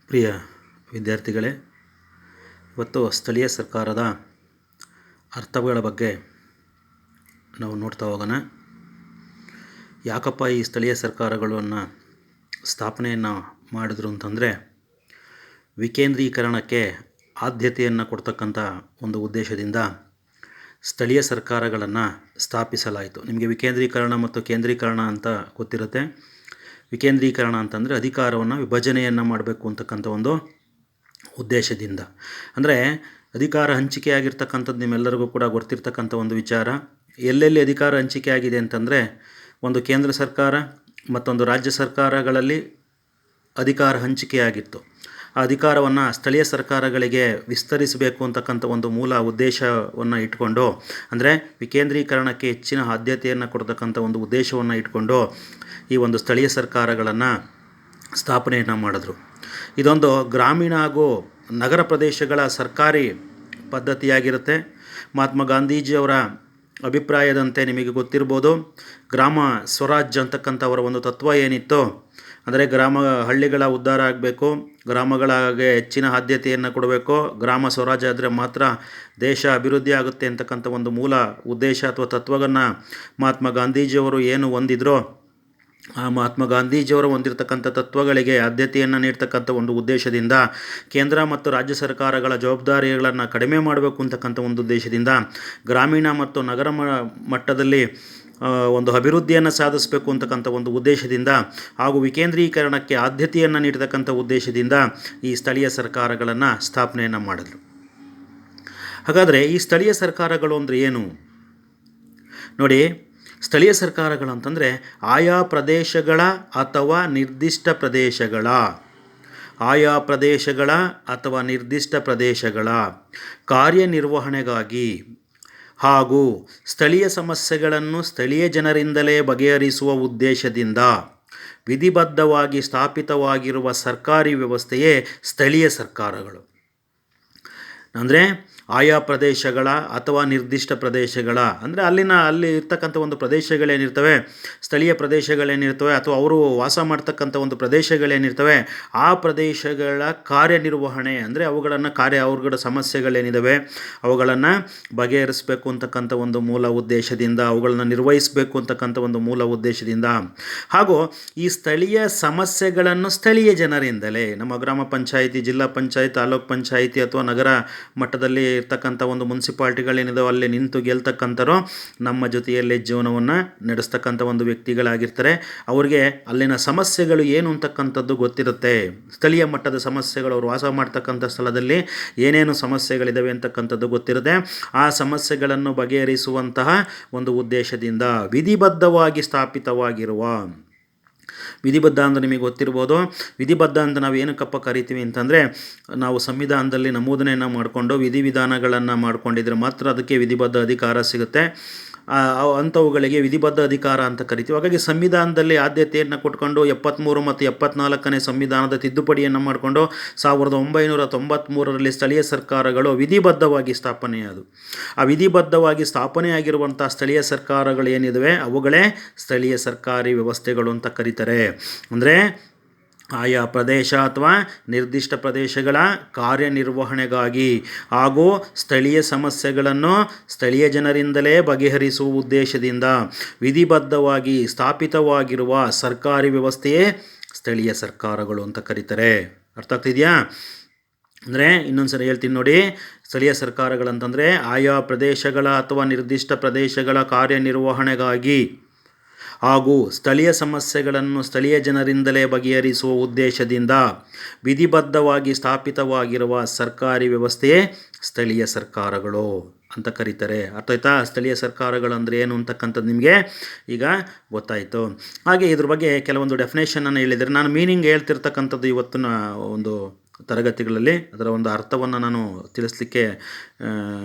ಪ್ರಿಯ ವಿದ್ಯಾರ್ಥಿಗಳೇ, ಇವತ್ತು ಸ್ಥಳೀಯ ಸರ್ಕಾರದ ಅರ್ಥಗಳ ಬಗ್ಗೆ ನಾವು ನೋಡ್ತಾ ಹೋಗೋಣ. ಯಾಕಪ್ಪ ಈ ಸ್ಥಳೀಯ ಸರ್ಕಾರಗಳನ್ನು ಸ್ಥಾಪನೆಯನ್ನು ಮಾಡಿದ್ರು ಅಂತಂದರೆ, ವಿಕೇಂದ್ರೀಕರಣಕ್ಕೆ ಆದ್ಯತೆಯನ್ನು ಕೊಡ್ತಕ್ಕಂಥ ಒಂದು ಉದ್ದೇಶದಿಂದ ಸ್ಥಳೀಯ ಸರ್ಕಾರಗಳನ್ನು ಸ್ಥಾಪಿಸಲಾಯಿತು. ನಿಮಗೆ ವಿಕೇಂದ್ರೀಕರಣ ಮತ್ತು ಕೇಂದ್ರೀಕರಣ ಅಂತ ಗೊತ್ತಿರುತ್ತೆ. ವಿಕೇಂದ್ರೀಕರಣ ಅಂತಂದರೆ ಅಧಿಕಾರವನ್ನು ವಿಭಜನೆಯನ್ನು ಮಾಡಬೇಕು ಅಂತಕ್ಕಂಥ ಒಂದು ಉದ್ದೇಶದಿಂದ. ಅಂದರೆ ಅಧಿಕಾರ ಹಂಚಿಕೆ ಆಗಿರ್ತಕ್ಕಂಥದ್ದು ನಿಮ್ಮೆಲ್ಲರಿಗೂ ಕೂಡ ಗೊತ್ತಿರ್ತಕ್ಕಂಥ ಒಂದು ವಿಚಾರ. ಎಲ್ಲೆಲ್ಲಿ ಅಧಿಕಾರ ಹಂಚಿಕೆ ಆಗಿದೆ ಅಂತಂದರೆ, ಒಂದು ಕೇಂದ್ರ ಸರ್ಕಾರ ಮತ್ತೊಂದು ರಾಜ್ಯ ಸರ್ಕಾರಗಳಲ್ಲಿ ಅಧಿಕಾರ ಹಂಚಿಕೆಯಾಗಿತ್ತು. ಆ ಅಧಿಕಾರವನ್ನು ಸ್ಥಳೀಯ ಸರ್ಕಾರಗಳಿಗೆ ವಿಸ್ತರಿಸಬೇಕು ಅಂತಕ್ಕಂಥ ಒಂದು ಮೂಲ ಉದ್ದೇಶವನ್ನು ಇಟ್ಕೊಂಡು, ಅಂದರೆ ವಿಕೇಂದ್ರೀಕರಣಕ್ಕೆ ಹೆಚ್ಚಿನ ಆದ್ಯತೆಯನ್ನು ಕೊಡ್ತಕ್ಕಂಥ ಒಂದು ಉದ್ದೇಶವನ್ನು ಇಟ್ಕೊಂಡು ಈ ಒಂದು ಸ್ಥಳೀಯ ಸರ್ಕಾರಗಳನ್ನು ಸ್ಥಾಪನೆಯನ್ನು ಮಾಡಿದ್ರು. ಇದೊಂದು ಗ್ರಾಮೀಣ ಹಾಗೂ ನಗರ ಪ್ರದೇಶಗಳ ಸರ್ಕಾರಿ ಪದ್ಧತಿಯಾಗಿರುತ್ತೆ. ಮಹಾತ್ಮ ಗಾಂಧೀಜಿಯವರ ಅಭಿಪ್ರಾಯದಂತೆ ನಿಮಗೆ ಗೊತ್ತಿರ್ಬೋದು, ಗ್ರಾಮ ಸ್ವರಾಜ್ಯ ಅಂತಕ್ಕಂಥವರ ಒಂದು ತತ್ವ ಏನಿತ್ತು ಅಂದರೆ, ಹಳ್ಳಿಗಳ ಉದ್ಧಾರ ಆಗಬೇಕು, ಗ್ರಾಮಗಳಿಗೆ ಹೆಚ್ಚಿನ ಆದ್ಯತೆಯನ್ನು ಕೊಡಬೇಕು, ಗ್ರಾಮ ಸ್ವರಾಜ್ಯ ಆದರೆ ಮಾತ್ರ ದೇಶ ಅಭಿವೃದ್ಧಿ ಆಗುತ್ತೆ ಅಂತಕ್ಕಂಥ ಒಂದು ಮೂಲ ಉದ್ದೇಶ ಅಥವಾ ತತ್ವವನ್ನು ಮಹಾತ್ಮ ಗಾಂಧೀಜಿಯವರು ಏನು ಹೊಂದಿದ್ರೋ, ಆ ಮಹಾತ್ಮ ಗಾಂಧೀಜಿಯವರು ಹೊಂದಿರತಕ್ಕಂಥ ತತ್ವಗಳಿಗೆ ಆದ್ಯತೆಯನ್ನು ನೀಡ್ತಕ್ಕಂಥ ಒಂದು ಉದ್ದೇಶದಿಂದ ಕೇಂದ್ರ ಮತ್ತು ರಾಜ್ಯ ಸರ್ಕಾರಗಳ ಜವಾಬ್ದಾರಿಗಳನ್ನು ಕಡಿಮೆ ಮಾಡಬೇಕು ಅಂತಕ್ಕಂಥ ಒಂದು ಉದ್ದೇಶದಿಂದ ಗ್ರಾಮೀಣ ಮತ್ತು ನಗರ ಮಟ್ಟದಲ್ಲಿ ಒಂದು ಅಭಿವೃದ್ಧಿಯನ್ನು ಸಾಧಿಸಬೇಕು ಅಂತಕ್ಕಂಥ ಒಂದು ಉದ್ದೇಶದಿಂದ ಹಾಗೂ ವಿಕೇಂದ್ರೀಕರಣಕ್ಕೆ ಆದ್ಯತೆಯನ್ನು ನೀಡತಕ್ಕಂಥ ಉದ್ದೇಶದಿಂದ ಈ ಸ್ಥಳೀಯ ಸರ್ಕಾರಗಳನ್ನು ಸ್ಥಾಪನೆಯನ್ನು ಮಾಡಿದ್ರು. ಹಾಗಾದರೆ ಈ ಸ್ಥಳೀಯ ಸರ್ಕಾರಗಳು ಅಂದರೆ ಏನು ನೋಡಿ. ಸ್ಥಳೀಯ ಸರ್ಕಾರಗಳು ಅಂತಂದರೆ ಆಯಾ ಪ್ರದೇಶಗಳ ಅಥವಾ ನಿರ್ದಿಷ್ಟ ಪ್ರದೇಶಗಳ ಕಾರ್ಯನಿರ್ವಹಣೆಗಾಗಿ ಹಾಗೂ ಸ್ಥಳೀಯ ಸಮಸ್ಯೆಗಳನ್ನು ಸ್ಥಳೀಯ ಜನರಿಂದಲೇ ಬಗೆಹರಿಸುವ ಉದ್ದೇಶದಿಂದ ವಿಧಿಬದ್ಧವಾಗಿ ಸ್ಥಾಪಿತವಾಗಿರುವ ಸರ್ಕಾರಿ ವ್ಯವಸ್ಥೆಯೇ ಸ್ಥಳೀಯ ಸರ್ಕಾರಗಳು. ಅಂದರೆ ಆಯಾ ಪ್ರದೇಶಗಳ ಅಥವಾ ನಿರ್ದಿಷ್ಟ ಪ್ರದೇಶಗಳ ಅಂದರೆ ಅಲ್ಲಿ ಇರ್ತಕ್ಕಂಥ ಒಂದು ಪ್ರದೇಶಗಳೇನಿರ್ತವೆ, ಸ್ಥಳೀಯ ಪ್ರದೇಶಗಳೇನಿರ್ತವೆ ಅಥವಾ ಅವರು ವಾಸ ಮಾಡ್ತಕ್ಕಂಥ ಒಂದು ಪ್ರದೇಶಗಳೇನಿರ್ತವೆ, ಆ ಪ್ರದೇಶಗಳ ಕಾರ್ಯನಿರ್ವಹಣೆ ಅಂದರೆ ಅವ್ರಗಳ ಸಮಸ್ಯೆಗಳೇನಿದ್ದಾವೆ ಅವುಗಳನ್ನು ಬಗೆಹರಿಸಬೇಕು ಅಂತಕ್ಕಂಥ ಒಂದು ಮೂಲ ಉದ್ದೇಶದಿಂದ, ಅವುಗಳನ್ನು ನಿರ್ವಹಿಸಬೇಕು ಅಂತಕ್ಕಂಥ ಒಂದು ಮೂಲ ಉದ್ದೇಶದಿಂದ ಹಾಗೂ ಈ ಸ್ಥಳೀಯ ಸಮಸ್ಯೆಗಳನ್ನು ಸ್ಥಳೀಯ ಜನರಿಂದಲೇ, ನಮ್ಮ ಗ್ರಾಮ ಪಂಚಾಯಿತಿ, ಜಿಲ್ಲಾ ಪಂಚಾಯತ್, ತಾಲೂಕ್ ಪಂಚಾಯಿತಿ ಅಥವಾ ನಗರ ಮಟ್ಟದಲ್ಲಿ ಇರ್ತಕ್ಕಂಥ ಒಂದು ಮುನ್ಸಿಪಾಲ್ಟಿಗಳೇನಿದಾವೆ ಅಲ್ಲಿ ನಿಂತು ಗೆಲ್ತಕ್ಕಂಥರು ನಮ್ಮ ಜೊತೆಯಲ್ಲೇ ಜೀವನವನ್ನು ನಡೆಸ್ತಕ್ಕಂಥ ಒಂದು ವ್ಯಕ್ತಿಗಳಾಗಿರ್ತಾರೆ. ಅವರಿಗೆ ಅಲ್ಲಿನ ಸಮಸ್ಯೆಗಳು ಏನು ಅಂತಕ್ಕಂಥದ್ದು ಗೊತ್ತಿರುತ್ತೆ. ಸ್ಥಳೀಯ ಮಟ್ಟದ ಸಮಸ್ಯೆಗಳು, ಅವರು ವಾಸ ಮಾಡ್ತಕ್ಕಂಥ ಸ್ಥಳದಲ್ಲಿ ಏನೇನು ಸಮಸ್ಯೆಗಳಿದ್ದಾವೆ ಅಂತಕ್ಕಂಥದ್ದು ಗೊತ್ತಿರುತ್ತೆ. ಆ ಸಮಸ್ಯೆಗಳನ್ನು ಬಗೆಹರಿಸುವಂತಹ ಒಂದು ಉದ್ದೇಶದಿಂದ ವಿಧಿಬದ್ಧವಾಗಿ ಸ್ಥಾಪಿತವಾಗಿರುವ, ವಿಧಿಬದ್ಧ ಅಂದರೆ ನಿಮಗೆ ಗೊತ್ತಿರ್ಬೋದು. ವಿಧಿಬದ್ಧ ಅಂತ ನಾವು ಏನಕ್ಕಪ್ಪ ಕರಿತೀವಿ ಅಂತಂದರೆ, ನಾವು ಸಂವಿಧಾನದಲ್ಲಿ ನಮೂದನೆಯನ್ನು ಮಾಡಿಕೊಂಡು ವಿಧಿವಿಧಾನಗಳನ್ನು ಮಾಡಿಕೊಂಡಿದ್ರೆ ಮಾತ್ರ ಅದಕ್ಕೆ ವಿಧಿಬದ್ಧ ಅಧಿಕಾರ ಸಿಗುತ್ತೆ. ಅಂಥವುಗಳಿಗೆ ವಿಧಿಬದ್ಧ ಅಧಿಕಾರ ಅಂತ ಕರಿತೀವಿ. ಹಾಗಾಗಿ ಸಂವಿಧಾನದಲ್ಲಿ ಆದ್ಯತೆಯನ್ನು ಕೊಟ್ಕೊಂಡು 73 ಮತ್ತು 74ನೇ ಸಂವಿಧಾನದ ತಿದ್ದುಪಡಿಯನ್ನು ಮಾಡಿಕೊಂಡು 1993ರಲ್ಲಿ ಸ್ಥಳೀಯ ಸರ್ಕಾರಗಳು ವಿಧಿಬದ್ಧವಾಗಿ ಸ್ಥಾಪನೆಯಾದವು. ಆ ವಿಧಿಬದ್ಧವಾಗಿ ಸ್ಥಾಪನೆಯಾಗಿರುವಂಥ ಸ್ಥಳೀಯ ಸರ್ಕಾರಗಳು ಏನಿವೆ ಅವುಗಳೇ ಸ್ಥಳೀಯ ಸರ್ಕಾರಿ ವ್ಯವಸ್ಥೆಗಳು ಅಂತ ಕರೀತಾರೆ. ಅಂದರೆ ಆಯಾ ಪ್ರದೇಶ ಅಥವಾ ನಿರ್ದಿಷ್ಟ ಪ್ರದೇಶಗಳ ಕಾರ್ಯನಿರ್ವಹಣೆಗಾಗಿ ಹಾಗೂ ಸ್ಥಳೀಯ ಸಮಸ್ಯೆಗಳನ್ನು ಸ್ಥಳೀಯ ಜನರಿಂದಲೇ ಬಗೆಹರಿಸುವ ಉದ್ದೇಶದಿಂದ ವಿಧಿಬದ್ಧವಾಗಿ ಸ್ಥಾಪಿತವಾಗಿರುವ ಸರ್ಕಾರಿ ವ್ಯವಸ್ಥೆಯೇ ಸ್ಥಳೀಯ ಸರ್ಕಾರಗಳು ಅಂತ ಕರೀತಾರೆ. ಅರ್ಥ ಆಗ್ತಿದೆಯಾ? ಅಂದರೆ ಇನ್ನೊಂದು ಸರಿ ಹೇಳ್ತೀನಿ ನೋಡಿ. ಸ್ಥಳೀಯ ಸರ್ಕಾರಗಳಂತಂದರೆ ಆಯಾ ಪ್ರದೇಶಗಳ ಅಥವಾ ನಿರ್ದಿಷ್ಟ ಪ್ರದೇಶಗಳ ಕಾರ್ಯನಿರ್ವಹಣೆಗಾಗಿ ಹಾಗೂ ಸ್ಥಳೀಯ ಸಮಸ್ಯೆಗಳನ್ನು ಸ್ಥಳೀಯ ಜನರಿಂದಲೇ ಬಗೆಹರಿಸುವ ಉದ್ದೇಶದಿಂದ ವಿಧಿಬದ್ಧವಾಗಿ ಸ್ಥಾಪಿತವಾಗಿರುವ ಸರ್ಕಾರಿ ವ್ಯವಸ್ಥೆಯೇ ಸ್ಥಳೀಯ ಸರ್ಕಾರಗಳು ಅಂತ ಕರೀತಾರೆ. ಅರ್ಥ ಆಯ್ತಾ? ಸ್ಥಳೀಯ ಸರ್ಕಾರಗಳು ಅಂದರೆ ಏನು ಅಂತಕ್ಕಂಥದ್ದು ನಿಮಗೆ ಈಗ ಗೊತ್ತಾಯಿತು. ಹಾಗೆ ಇದ್ರ ಬಗ್ಗೆ ಕೆಲವೊಂದು ಡೆಫಿನೇಷನನ್ನು ಹೇಳಿದರೆ, ನಾನು ಮೀನಿಂಗ್ ಹೇಳ್ತಿರ್ತಕ್ಕಂಥದ್ದು ಇವತ್ತಿನ ಒಂದು ತರಗತಿಗಳಲ್ಲಿ ಅದರ ಒಂದು ಅರ್ಥವನ್ನು ನಾನು ತಿಳಿಸ್ಲಿಕ್ಕೆ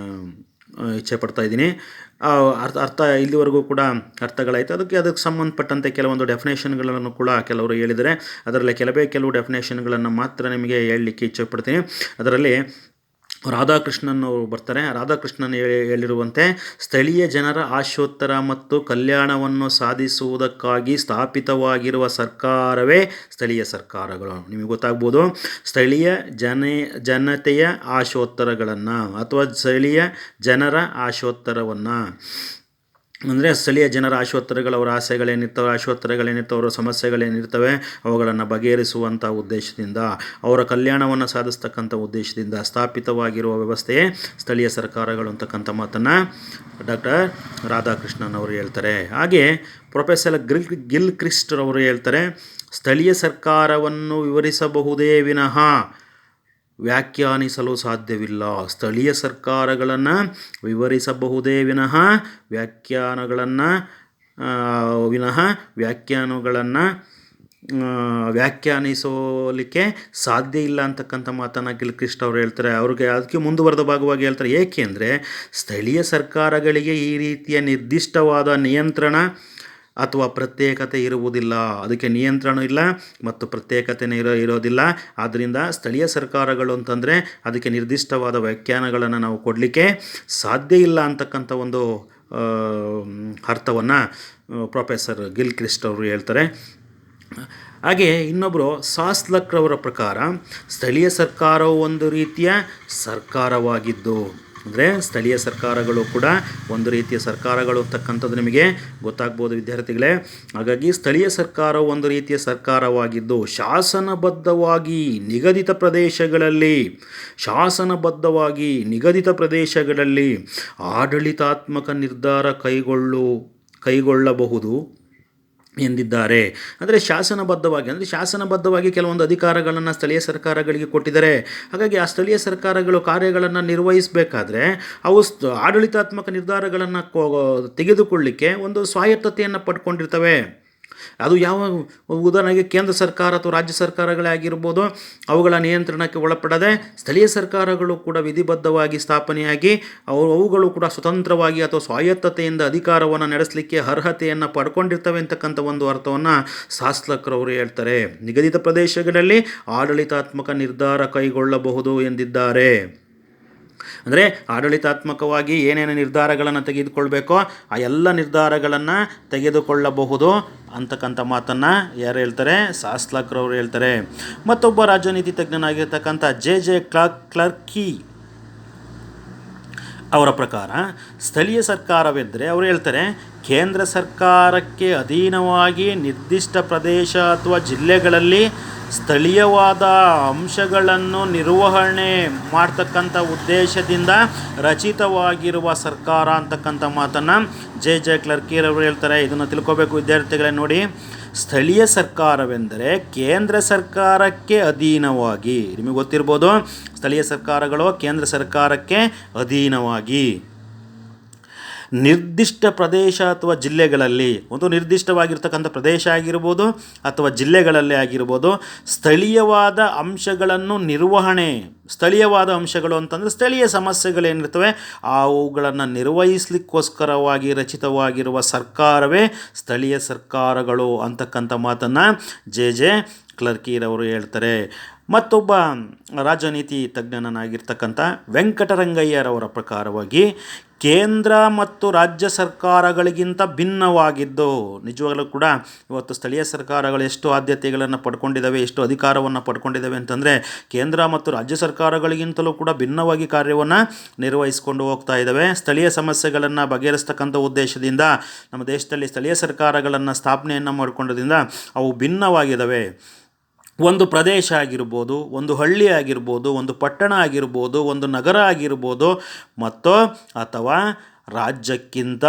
ಇಚ್ಛೆ ಪಡ್ತಾ ಇದ್ದೀನಿ. ಅರ್ಥ ಇಲ್ಲಿವರೆಗೂ ಕೂಡ ಅರ್ಥಗಳಾಯಿತು. ಅದಕ್ಕೆ ಸಂಬಂಧಪಟ್ಟಂತೆ ಕೆಲವೊಂದು ಡೆಫಿನೇಷನ್ಗಳನ್ನು ಕೂಡ ಕೆಲವರು ಹೇಳಿದರೆ, ಅದರಲ್ಲಿ ಕೆಲವು ಡೆಫಿನೇಷನ್ಗಳನ್ನು ಮಾತ್ರ ನಿಮಗೆ ಹೇಳಲಿಕ್ಕೆ ಇಚ್ಛೆ ಪಡ್ತೀನಿ. ಅದರಲ್ಲಿ ರಾಧಾಕೃಷ್ಣನ್ ಅವರು ಬರ್ತಾರೆ. ರಾಧಾಕೃಷ್ಣನ್ ಹೇಳಿರುವಂತೆ ಸ್ಥಳೀಯ ಜನರ ಆಶೋತ್ತರ ಮತ್ತು ಕಲ್ಯಾಣವನ್ನು ಸಾಧಿಸುವುದಕ್ಕಾಗಿ ಸ್ಥಾಪಿತವಾಗಿರುವ ಸರ್ಕಾರವೇ ಸ್ಥಳೀಯ ಸರ್ಕಾರಗಳು. ನಿಮಗೆ ಗೊತ್ತಾಗ್ಬೋದು, ಸ್ಥಳೀಯ ಜನತೆಯ ಆಶೋತ್ತರಗಳನ್ನು ಅಥವಾ ಸ್ಥಳೀಯ ಜನರ ಆಶೋತ್ತರವನ್ನು ಅಂದರೆ ಸ್ಥಳೀಯ ಜನರ ಆಶೋತ್ತರಗಳು, ಅವರ ಆಶೋತ್ತರಗಳೇನಿರ್ತವೆ, ಅವರ ಸಮಸ್ಯೆಗಳೇನಿರ್ತವೆ ಅವುಗಳನ್ನು ಬಗೆಹರಿಸುವಂಥ ಉದ್ದೇಶದಿಂದ, ಅವರ ಕಲ್ಯಾಣವನ್ನು ಸಾಧಿಸ್ತಕ್ಕಂಥ ಉದ್ದೇಶದಿಂದ ಸ್ಥಾಪಿತವಾಗಿರುವ ವ್ಯವಸ್ಥೆಯೇ ಸ್ಥಳೀಯ ಸರ್ಕಾರಗಳು ಅಂತಕ್ಕಂಥ ಮಾತನ್ನು ಡಾಕ್ಟರ್ ರಾಧಾಕೃಷ್ಣನ್ ಅವರು ಹೇಳ್ತಾರೆ. ಹಾಗೆ ಪ್ರೊಫೆಸರ್ ಗಿಲ್ಕ್ರಿಸ್ಟ್ ಅವರು ಹೇಳ್ತಾರೆ, ಸ್ಥಳೀಯ ಸರ್ಕಾರವನ್ನು ವಿವರಿಸಬಹುದೇ ವಿನಃ ವ್ಯಾಖ್ಯಾನಿಸಲು ಸಾಧ್ಯವಿಲ್ಲ. ಸ್ಥಳೀಯ ಸರ್ಕಾರಗಳನ್ನು ವಿವರಿಸಬಹುದೇ ವಿನಃ ವ್ಯಾಖ್ಯಾನಗಳನ್ನು ವ್ಯಾಖ್ಯಾನಿಸಲಿಕ್ಕೆ ಸಾಧ್ಯ ಇಲ್ಲ ಅಂತಕ್ಕಂಥ ಮಾತನ್ನು ಗಿಲ್ಕ್ರಿಸ್ಟ್ ಅವರು ಹೇಳ್ತಾರೆ. ಅವ್ರಿಗೆ ಅದಕ್ಕೆ ಮುಂದುವರೆದ ಭಾಗವಾಗಿ ಹೇಳ್ತಾರೆ, ಏಕೆಂದರೆ ಸ್ಥಳೀಯ ಸರ್ಕಾರಗಳಿಗೆ ಈ ರೀತಿಯ ನಿರ್ದಿಷ್ಟವಾದ ನಿಯಂತ್ರಣ ಅಥವಾ ಪ್ರತ್ಯೇಕತೆ ಇರುವುದಿಲ್ಲ. ಅದಕ್ಕೆ ನಿಯಂತ್ರಣ ಇಲ್ಲ ಮತ್ತು ಪ್ರತ್ಯೇಕತೆನೇ ಇರೋದಿಲ್ಲ. ಆದ್ದರಿಂದ ಸ್ಥಳೀಯ ಸರ್ಕಾರಗಳು ಅಂತಂದರೆ ಅದಕ್ಕೆ ನಿರ್ದಿಷ್ಟವಾದ ವ್ಯಾಖ್ಯಾನಗಳನ್ನು ನಾವು ಕೊಡಲಿಕ್ಕೆ ಸಾಧ್ಯ ಇಲ್ಲ ಅಂತಕ್ಕಂಥ ಒಂದು ಅರ್ಥವನ್ನು ಪ್ರೊಫೆಸರ್ ಗಿಲ್ಕ್ರಿಸ್ಟ್ ಅವರು ಹೇಳ್ತಾರೆ. ಹಾಗೆ ಇನ್ನೊಬ್ಬರು ಸಾಸ್ಲಕ್ರವರ ಪ್ರಕಾರ ಸ್ಥಳೀಯ ಸರ್ಕಾರವು ಒಂದು ರೀತಿಯ ಸರ್ಕಾರವಾಗಿದ್ದು, ಅಂದರೆ ಸ್ಥಳೀಯ ಸರ್ಕಾರಗಳು ಕೂಡ ಒಂದು ರೀತಿಯ ಸರ್ಕಾರಗಳು ಅಂತಕ್ಕಂಥದ್ದು ನಿಮಗೆ ಗೊತ್ತಾಗ್ಬೋದು ವಿದ್ಯಾರ್ಥಿಗಳೇ. ಹಾಗಾಗಿ ಸ್ಥಳೀಯ ಸರ್ಕಾರವು ಒಂದು ರೀತಿಯ ಸರ್ಕಾರವಾಗಿದ್ದು ಶಾಸನಬದ್ಧವಾಗಿ ನಿಗದಿತ ಪ್ರದೇಶಗಳಲ್ಲಿ ಆಡಳಿತಾತ್ಮಕ ನಿರ್ಧಾರ ಕೈಗೊಳ್ಳಬಹುದು ಎಂದಿದ್ದಾರೆ. ಅಂದರೆ ಶಾಸನಬದ್ಧವಾಗಿ ಕೆಲವೊಂದು ಅಧಿಕಾರಗಳನ್ನು ಸ್ಥಳೀಯ ಸರ್ಕಾರಗಳಿಗೆ ಕೊಟ್ಟಿದ್ದಾರೆ. ಹಾಗಾಗಿ ಆ ಸ್ಥಳೀಯ ಸರ್ಕಾರಗಳು ಕಾರ್ಯಗಳನ್ನು ನಿರ್ವಹಿಸಬೇಕಾದ್ರೆ ಅವು ಆಡಳಿತಾತ್ಮಕ ನಿರ್ಧಾರಗಳನ್ನು ತೆಗೆದುಕೊಳ್ಳಲಿಕ್ಕೆ ಒಂದು ಸ್ವಾಯತ್ತತೆಯನ್ನು ಪಡ್ಕೊಂಡಿರ್ತವೆ. ಅದು ಯಾವ ಉದಾಹರಣೆಗೆ ಕೇಂದ್ರ ಸರ್ಕಾರ ಅಥವಾ ರಾಜ್ಯ ಸರ್ಕಾರಗಳೇ ಆಗಿರ್ಬೋದು, ಅವುಗಳ ನಿಯಂತ್ರಣಕ್ಕೆ ಒಳಪಡದೆ ಸ್ಥಳೀಯ ಸರ್ಕಾರಗಳು ಕೂಡ ವಿಧಿಬದ್ಧವಾಗಿ ಸ್ಥಾಪನೆಯಾಗಿ ಅವುಗಳು ಕೂಡ ಸ್ವತಂತ್ರವಾಗಿ ಅಥವಾ ಸ್ವಾಯತ್ತತೆಯಿಂದ ಅಧಿಕಾರವನ್ನು ನಡೆಸಲಿಕ್ಕೆ ಅರ್ಹತೆಯನ್ನು ಪಡ್ಕೊಂಡಿರ್ತವೆ ಅಂತಕ್ಕಂಥ ಒಂದು ಅರ್ಥವನ್ನು ಸಾಸ್ಲಕ್ರವರು ಹೇಳ್ತಾರೆ. ನಿಗದಿತ ಪ್ರದೇಶಗಳಲ್ಲಿ ಆಡಳಿತಾತ್ಮಕ ನಿರ್ಧಾರ ಕೈಗೊಳ್ಳಬಹುದು ಎಂದಿದ್ದಾರೆ. ಅಂದರೆ ಆಡಳಿತಾತ್ಮಕವಾಗಿ ಏನೇನು ನಿರ್ಧಾರಗಳನ್ನು ತೆಗೆದುಕೊಳ್ಬೇಕೋ ಆ ಎಲ್ಲ ನಿರ್ಧಾರಗಳನ್ನು ತೆಗೆದುಕೊಳ್ಳಬಹುದು ಅಂತಕ್ಕಂಥ ಮಾತನ್ನು ಯಾರು ಹೇಳ್ತಾರೆ? ಸಾಸ್ಲಕ್ರವರು ಹೇಳ್ತಾರೆ. ಮತ್ತೊಬ್ಬ ರಾಜನೀತಿ ತಜ್ಞನಾಗಿರ್ತಕ್ಕಂಥ ಜೆ ಕ್ಲರ್ಕಿ ಅವರ ಪ್ರಕಾರ ಸ್ಥಳೀಯ ಸರ್ಕಾರವೆಂದರೆ ಅವರು ಹೇಳ್ತಾರೆ, ಕೇಂದ್ರ ಸರ್ಕಾರಕ್ಕೆ ಅಧೀನವಾಗಿ ನಿರ್ದಿಷ್ಟ ಪ್ರದೇಶ ಅಥವಾ ಜಿಲ್ಲೆಗಳಲ್ಲಿ ಸ್ಥಳೀಯವಾದ ಅಂಶಗಳನ್ನು ನಿರ್ವಹಣೆ ಮಾಡ್ತಕ್ಕಂಥ ಉದ್ದೇಶದಿಂದ ರಚಿತವಾಗಿರುವ ಸರ್ಕಾರ ಅಂತಕ್ಕಂಥ ಮಾತನ್ನು ಜೆ ಕ್ಲರ್ಕಿರವರು ಹೇಳ್ತಾರೆ. ಇದನ್ನು ತಿಳ್ಕೋಬೇಕು ವಿದ್ಯಾರ್ಥಿಗಳೇ. ನೋಡಿ, ಸ್ಥಳೀಯ ಸರ್ಕಾರವೆಂದರೆ ಕೇಂದ್ರ ಸರ್ಕಾರಕ್ಕೆ ಅಧೀನವಾಗಿ, ನಿಮಗೆ ಗೊತ್ತಿರ್ಬೋದು ಸ್ಥಳೀಯ ಸರ್ಕಾರಗಳು ಕೇಂದ್ರ ಸರ್ಕಾರಕ್ಕೆ ಅಧೀನವಾಗಿ ನಿರ್ದಿಷ್ಟ ಪ್ರದೇಶ ಅಥವಾ ಜಿಲ್ಲೆಗಳಲ್ಲಿ, ಒಂದು ನಿರ್ದಿಷ್ಟವಾಗಿರ್ತಕ್ಕಂಥ ಪ್ರದೇಶ ಆಗಿರ್ಬೋದು ಅಥವಾ ಜಿಲ್ಲೆಗಳಲ್ಲೇ ಆಗಿರ್ಬೋದು, ಸ್ಥಳೀಯವಾದ ಅಂಶಗಳನ್ನು ನಿರ್ವಹಣೆ, ಸ್ಥಳೀಯವಾದ ಅಂಶಗಳು ಅಂತಂದರೆ ಸ್ಥಳೀಯ ಸಮಸ್ಯೆಗಳೇನಿರ್ತವೆ ಅವುಗಳನ್ನು ನಿರ್ವಹಿಸಲಿಕ್ಕೋಸ್ಕರವಾಗಿ ರಚಿತವಾಗಿರುವ ಸರ್ಕಾರವೇ ಸ್ಥಳೀಯ ಸರ್ಕಾರಗಳು ಅಂತಕ್ಕಂಥ ಮಾತನ್ನು ಜೆ ಕ್ಲರ್ಕಿರವರು ಹೇಳ್ತಾರೆ. ಮತ್ತೊಬ್ಬ ರಾಜನೀತಿ ತಜ್ಞನಾಗಿರ್ತಕ್ಕಂಥ ವೆಂಕಟರಂಗಯ್ಯರವರ ಪ್ರಕಾರವಾಗಿ ಕೇಂದ್ರ ಮತ್ತು ರಾಜ್ಯ ಸರ್ಕಾರಗಳಿಗಿಂತ ಭಿನ್ನವಾಗಿದ್ದು, ನಿಜವಾಗಲೂ ಕೂಡ ಇವತ್ತು ಸ್ಥಳೀಯ ಸರ್ಕಾರಗಳು ಎಷ್ಟು ಆದ್ಯತೆಗಳನ್ನು ಪಡ್ಕೊಂಡಿದ್ದಾವೆ, ಎಷ್ಟು ಅಧಿಕಾರವನ್ನು ಪಡ್ಕೊಂಡಿದ್ದಾವೆ ಅಂತಂದರೆ ಕೇಂದ್ರ ಮತ್ತು ರಾಜ್ಯ ಸರ್ಕಾರಗಳಿಗಿಂತಲೂ ಕೂಡ ಭಿನ್ನವಾಗಿ ಕಾರ್ಯವನ್ನು ನಿರ್ವಹಿಸಿಕೊಂಡು ಹೋಗ್ತಾ ಇದ್ದಾವೆ. ಸ್ಥಳೀಯ ಸಮಸ್ಯೆಗಳನ್ನು ಬಗೆಹರಿಸ್ತಕ್ಕಂಥ ಉದ್ದೇಶದಿಂದ ನಮ್ಮ ದೇಶದಲ್ಲಿ ಸ್ಥಳೀಯ ಸರ್ಕಾರಗಳನ್ನು ಸ್ಥಾಪನೆಯನ್ನು ಮಾಡಿಕೊಂಡದಿಂದ ಅವು ಭಿನ್ನವಾಗಿದ್ದಾವೆ. ಒಂದು ಪ್ರದೇಶ ಆಗಿರ್ಬೋದು, ಒಂದು ಹಳ್ಳಿ ಆಗಿರ್ಬೋದು, ಒಂದು ಪಟ್ಟಣ ಆಗಿರ್ಬೋದು, ಒಂದು ನಗರ ಆಗಿರ್ಬೋದು, ಅಥವಾ ರಾಜ್ಯಕ್ಕಿಂತ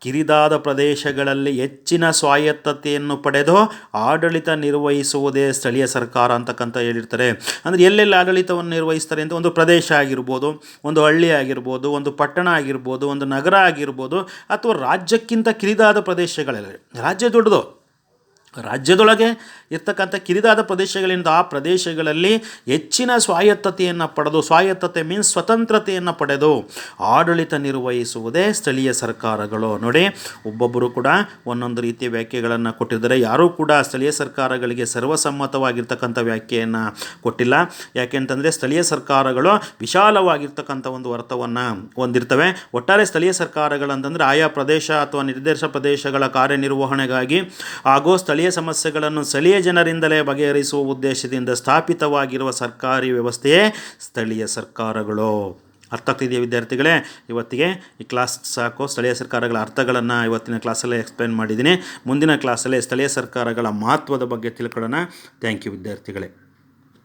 ಕಿರಿದಾದ ಪ್ರದೇಶಗಳಲ್ಲಿ ಹೆಚ್ಚಿನ ಸ್ವಾಯತ್ತತೆಯನ್ನು ಪಡೆದು ಆಡಳಿತ ನಿರ್ವಹಿಸುವುದೇ ಸ್ಥಳೀಯ ಸರ್ಕಾರ ಅಂತಕ್ಕಂಥ ಹೇಳಿರ್ತಾರೆ. ಅಂದರೆ ಎಲ್ಲೆಲ್ಲಿ ಆಡಳಿತವನ್ನು ನಿರ್ವಹಿಸ್ತಾರೆ ಅಂತ, ಒಂದು ಪ್ರದೇಶ ಆಗಿರ್ಬೋದು, ಒಂದು ಹಳ್ಳಿ ಆಗಿರ್ಬೋದು, ಒಂದು ಪಟ್ಟಣ ಆಗಿರ್ಬೋದು, ಒಂದು ನಗರ ಆಗಿರ್ಬೋದು, ಅಥವಾ ರಾಜ್ಯಕ್ಕಿಂತ ಕಿರಿದಾದ ಪ್ರದೇಶಗಳಲ್ಲಿ, ರಾಜ್ಯ ದೊಡ್ಡದು ರಾಜ್ಯದೊಳಗೆ ಇರ್ತಕ್ಕಂಥ ಕಿರಿದಾದ ಪ್ರದೇಶಗಳಿಂದ ಆ ಪ್ರದೇಶಗಳಲ್ಲಿ ಹೆಚ್ಚಿನ ಸ್ವಾಯತ್ತತೆಯನ್ನು ಪಡೆದು, ಸ್ವಾಯತ್ತತೆ ಮೀನ್ಸ್ ಸ್ವತಂತ್ರತೆಯನ್ನು ಪಡೆದು ಆಡಳಿತ ನಿರ್ವಹಿಸುವುದೇ ಸ್ಥಳೀಯ ಸರ್ಕಾರಗಳು. ನೋಡಿ, ಒಬ್ಬೊಬ್ಬರು ಕೂಡ ಒಂದೊಂದು ರೀತಿಯ ವ್ಯಾಖ್ಯೆಗಳನ್ನು ಕೊಟ್ಟಿದ್ದಾರೆ. ಯಾರೂ ಕೂಡ ಸ್ಥಳೀಯ ಸರ್ಕಾರಗಳಿಗೆ ಸರ್ವಸಮ್ಮತವಾಗಿರ್ತಕ್ಕಂಥ ವ್ಯಾಖ್ಯೆಯನ್ನು ಕೊಟ್ಟಿಲ್ಲ. ಯಾಕೆಂತಂದರೆ ಸ್ಥಳೀಯ ಸರ್ಕಾರಗಳು ವಿಶಾಲವಾಗಿರ್ತಕ್ಕಂಥ ಒಂದು ಅರ್ಥವನ್ನು ಹೊಂದಿರ್ತವೆ. ಒಟ್ಟಾರೆ ಸ್ಥಳೀಯ ಸರ್ಕಾರಗಳಂತಂದರೆ ಆಯಾ ಪ್ರದೇಶ ಅಥವಾ ನಿರ್ದೇಶ ಪ್ರದೇಶಗಳ ಕಾರ್ಯನಿರ್ವಹಣೆಗಾಗಿ ಹಾಗೂ ಸ್ಥಳೀಯ ಸಮಸ್ಯೆಗಳನ್ನು ಸ್ಥಳೀಯ ಜನರಿಂದಲೇ ಬಗೆಹರಿಸುವ ಉದ್ದೇಶದಿಂದ ಸ್ಥಾಪಿತವಾಗಿರುವ ಸರ್ಕಾರಿ ವ್ಯವಸ್ಥೆಯೇ ಸ್ಥಳೀಯ ಸರ್ಕಾರಗಳು. ಅರ್ಥ ಆಗ್ತಿದೆಯಾ ವಿದ್ಯಾರ್ಥಿಗಳೇ? ಇವತ್ತಿಗೆ ಈ ಕ್ಲಾಸ್ ಸಾಕು. ಸ್ಥಳೀಯ ಸರ್ಕಾರಗಳ ಅರ್ಥಗಳನ್ನು ಇವತ್ತಿನ ಕ್ಲಾಸಲ್ಲೇ ಎಕ್ಸ್ಪ್ಲೇನ್ ಮಾಡಿದ್ದೀನಿ. ಮುಂದಿನ ಕ್ಲಾಸಲ್ಲೇ ಸ್ಥಳೀಯ ಸರ್ಕಾರಗಳ ಮಹತ್ವದ ಬಗ್ಗೆ ತಿಳ್ಕೊಳ್ಳೋಣ. ಥ್ಯಾಂಕ್ ಯು ವಿದ್ಯಾರ್ಥಿಗಳೇ.